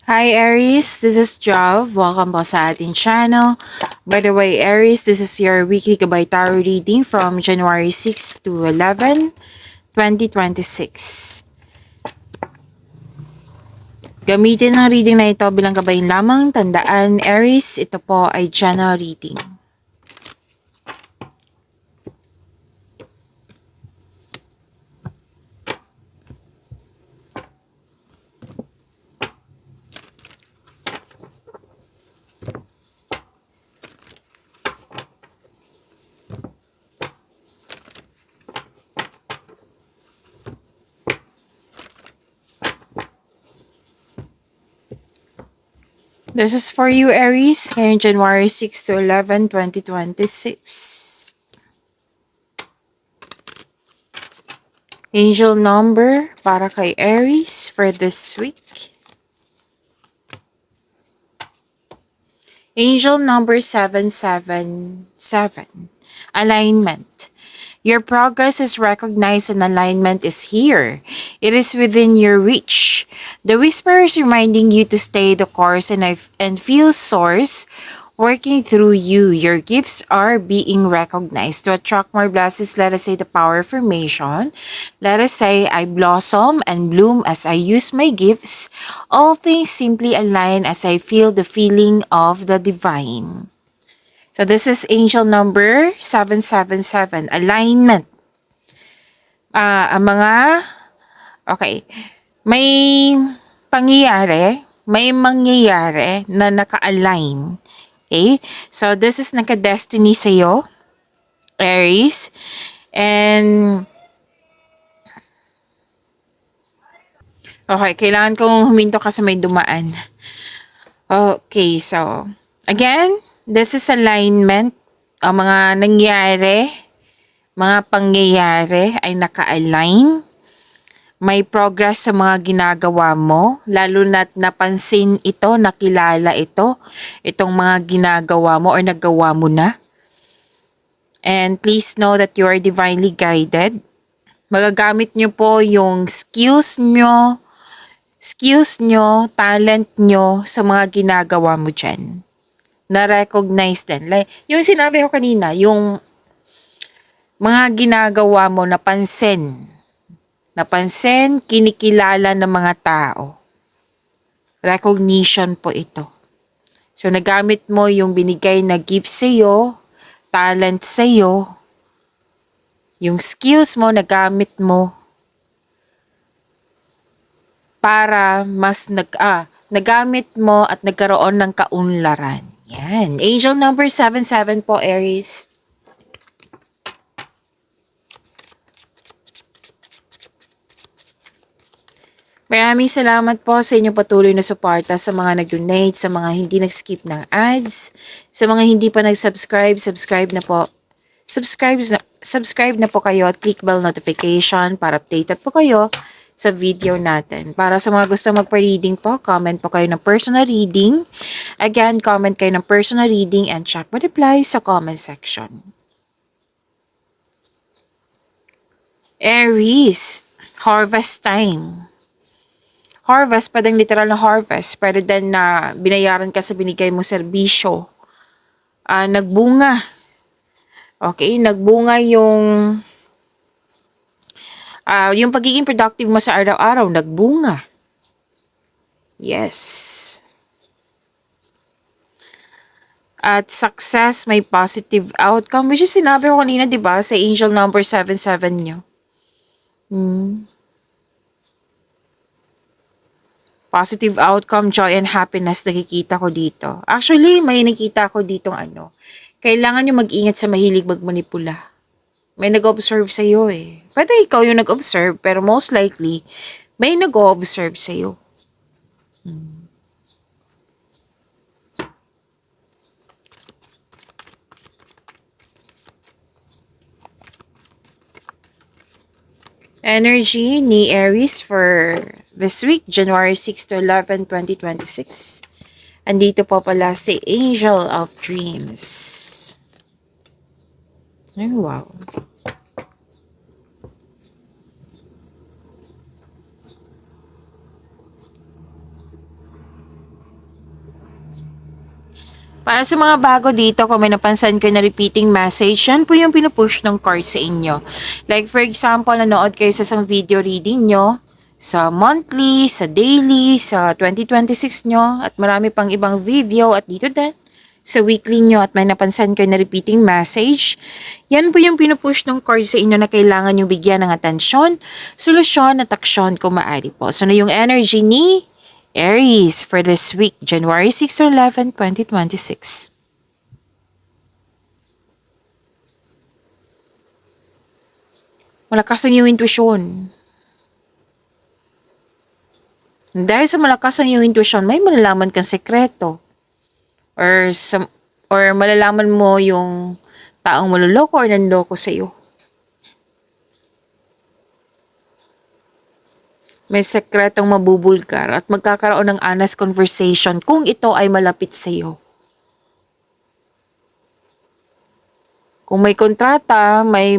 Hi Aries, this is Jav. Welcome po sa ating channel. By the way, Aries, this is your weekly Gabay Tarot reading from January 6 to 11, 2026. Gamitin ang reading na ito bilang gabay lamang. Tandaan, Aries, ito po ay general reading. This is for you, Aries, ngayong January 6 to 11, 2026. Angel number para kay Aries for this week. Angel number 777. Alignment. Your progress is recognized and alignment is here. It is within your reach. The whisper is reminding you to stay the course and feel source working through you. Your gifts are being recognized. To attract more blessings, let us say the power of affirmation. Let us say, I blossom and bloom as I use my gifts. All things simply align as I feel the feeling of the divine. So this is angel number 777, alignment. Okay, may mangyayari na naka-align. Okay, so this is naka-destiny sa'yo, Aries. And, okay, kailangan kong huminto kasi may dumaan. Okay, so, again, this is alignment. Ang mga nangyari, mga pangyayari ay naka-align. May progress sa mga ginagawa mo, lalo na't napansin ito, nakilala ito, itong mga ginagawa mo or nagawa mo na. And please know that you are divinely guided. Magagamit nyo po yung skills nyo, talent nyo sa mga ginagawa mo dyan. Na-recognize din. Like, yung sinabi ko kanina, yung mga ginagawa mo, napansin, kinikilala ng mga tao. Recognition po ito. So, nagamit mo yung binigay na gift sa'yo, talent sa'yo, yung skills mo, nagamit mo para mas nagamit mo at nagkaroon ng kaunlaran. Yan. Angel number 77 po, Aries. Maraming salamat po sa inyong patuloy na suporta, sa mga nag-donate, sa mga hindi nag-skip ng ads, sa mga hindi pa nag-subscribe, subscribe na po. Subscribe na po kayo at click bell notification para updated po kayo sa video natin. Para sa mga gusto magpa-reading po, comment po kayo ng personal reading. Again, comment kayo ng personal reading and check my reply sa comment section. Aries, harvest time. Harvest, pwedeng literal na harvest. Pwede din na binayaran ka sa binigay mo serbisyo. Nagbunga. Okay, nagbunga yung pagiging productive mo sa araw-araw, nagbunga. Yes. At success, may positive outcome. Which is sinabi ko kanina, di ba, sa angel number 77 nyo. Positive outcome, joy and happiness nakikita ko dito. Actually, may nakita ko ditong kailangan nyo mag-ingat sa mahilig magmanipula. May nag-observe sa'yo eh. Pwede ikaw yung nag-observe, pero most likely, may nag-observe sa'yo. Energy ni Aries for this week, January 6 to 11, 2026. Andito po pala si Angel of Dreams. Ay, wow. Para sa mga bago dito, kung may napansin ko na repeating message, yan po yung pinupush ng card sa inyo. Like for example, nanood kayo sa isang video reading nyo, sa monthly, sa daily, sa 2026 nyo, at marami pang ibang video at dito din sa weekly nyo at may napansin kayo na repeating message, yan po yung pinupush ng card sa inyo na kailangan nyo bigyan ng atensyon, solusyon at aksyon kung maaari po. So na yung energy ni Aries for this week, January 6 to 11, 2026. Malakas ang iyong intuition. Dahil sa malakas ang iyong intuition, may malalaman kang sekreto. Or malalaman mo yung taong maluloko or nanloko sa iyo. May sekretong mabubulgar at magkakaroon ng honest conversation kung ito ay malapit sa iyo. Kung may kontrata, may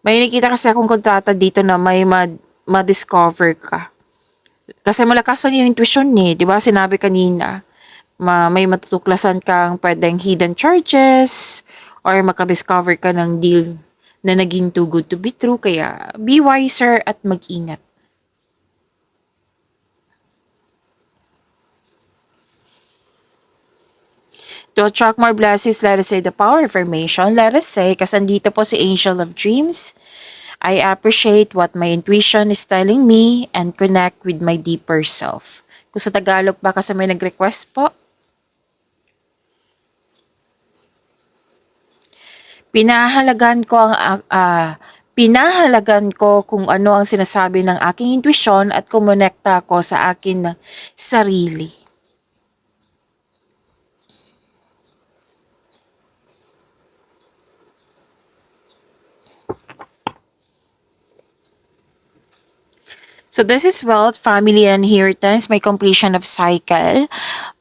nakita kasi akong kontrata dito na may ma-discover ka. Kasi malakas ang yung intuition niya, di ba? Sinabi kanina, may matutuklasan kang pwedeng hidden charges or makadiscover ka ng deal na naging too good to be true. Kaya be wiser at mag-ingat. To attract more blessings, let us say the power of affirmation. Let us say, kasi andito po si Angel of Dreams, I appreciate what my intuition is telling me and connect with my deeper self. Kung sa Tagalog ba kasi may nag-request po, pinahalagan ko pinahalagan ko kung ano ang sinasabi ng aking intuition at kumonekta ko sa akin na sarili. So this is wealth, family, and inheritance, may completion of cycle.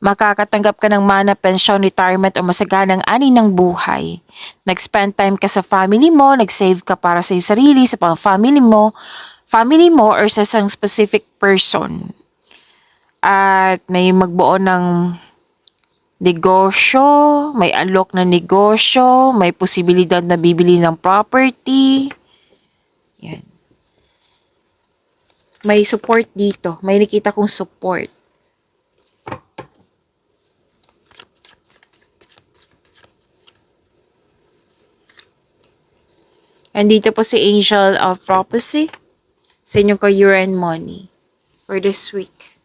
Makakatanggap ka ng mana, pension, retirement, o masaganang ani ng buhay. Nag-spend time ka sa family mo, nag-save ka para sa iyong sarili, sa family mo, or sa isang specific person. At may magbuo ng negosyo, may alok na negosyo, may posibilidad na bibili ng property. Yan. May support dito. May nakita kong support. And dito po si Angel of Prophecy sa inyong career and money for this week.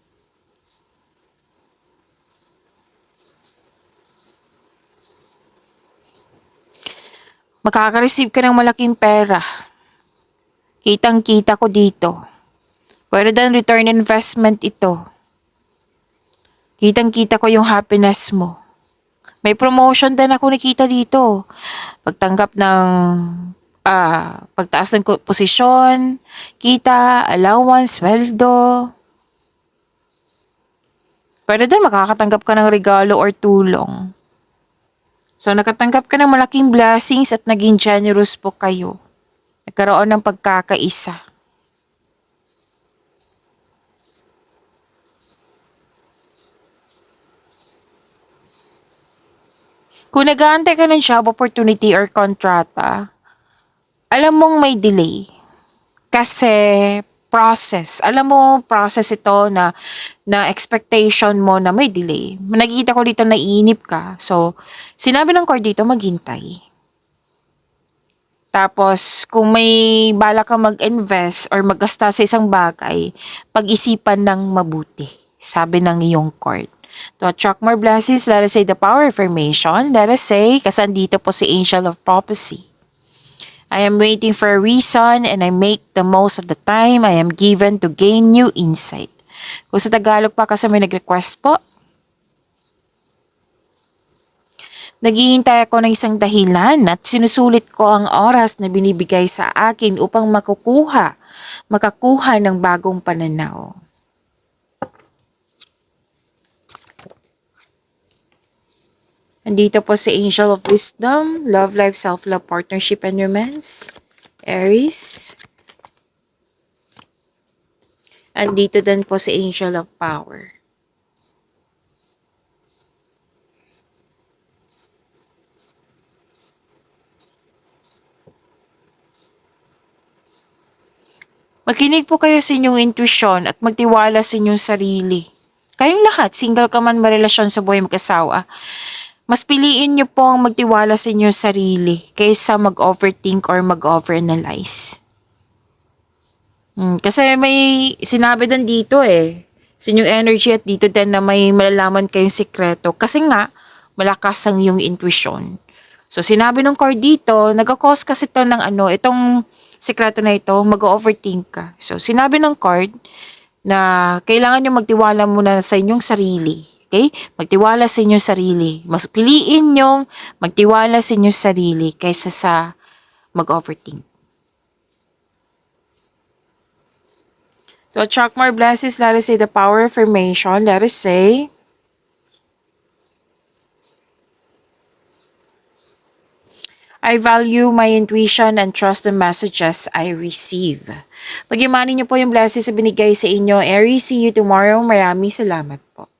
Makaka-receive ka ng malaking pera. Kitang-kita ko dito. Pwede din return investment ito. Kitang-kita ko yung happiness mo. May promotion din ako nakita dito. Pagtanggap ng pagtaas ng posisyon, kita, allowance, sweldo. Pwede din makakatanggap ka ng regalo or tulong. So nakatanggap ka ng malaking blessings at naging generous po kayo. Nagkaroon ng pagkakaisa. Kung nag-aantay ka ng job opportunity or kontrata, alam mong may delay. Kasi process. Alam mo, process ito na expectation mo na may delay. Nakikita ko dito na iinip ka. So, sinabi ng card dito, maghintay. Tapos, kung may bala ka mag-invest or maggasta sa isang bagay, pag-isipan ng mabuti. Sabi ng iyong card. To attract more blessings, let us say the power of affirmation. Let us say, kasi andito po si Angel of Prophecy. I am waiting for a reason and I make the most of the time I am given to gain new insight. Kung sa Tagalog pa kasi may nag-request po. Naghihintay ako ng isang dahilan at sinusulit ko ang oras na binibigay sa akin upang makakuha ng bagong pananaw. Andito po si Angel of Wisdom, Love Life, Self-Love, Partnership, and Romance, Aries. Andito din po si Angel of Power. Makinig po kayo sa inyong intuition at magtiwala sa inyong sarili. Kayong lahat, single ka man marelasyon sa buhay mag-asawa, mas piliin niyo pong magtiwala sa inyong sarili kaysa mag-overthink or mag-overanalyze. Kasi may sinabi din dito sa inyong energy at dito din na may malalaman kayong sikreto. Kasi nga, malakas ang iyong intuition. So, sinabi ng card dito, nag-cause kasi ito ng itong sikreto na ito, mag-overthink ka. So, sinabi ng card na kailangan nyo magtiwala muna sa inyong sarili. Okay? Magtiwala sa inyong sarili. Mas piliin nyong magtiwala sa inyong sarili kaysa sa mag-overthink. So, attract more blessings. Let us say the power of affirmation. Let us say, I value my intuition and trust the messages I receive. Pagyamanin niyo po yung blessings na binigay sa inyo. Aries, see you tomorrow. Maraming salamat po.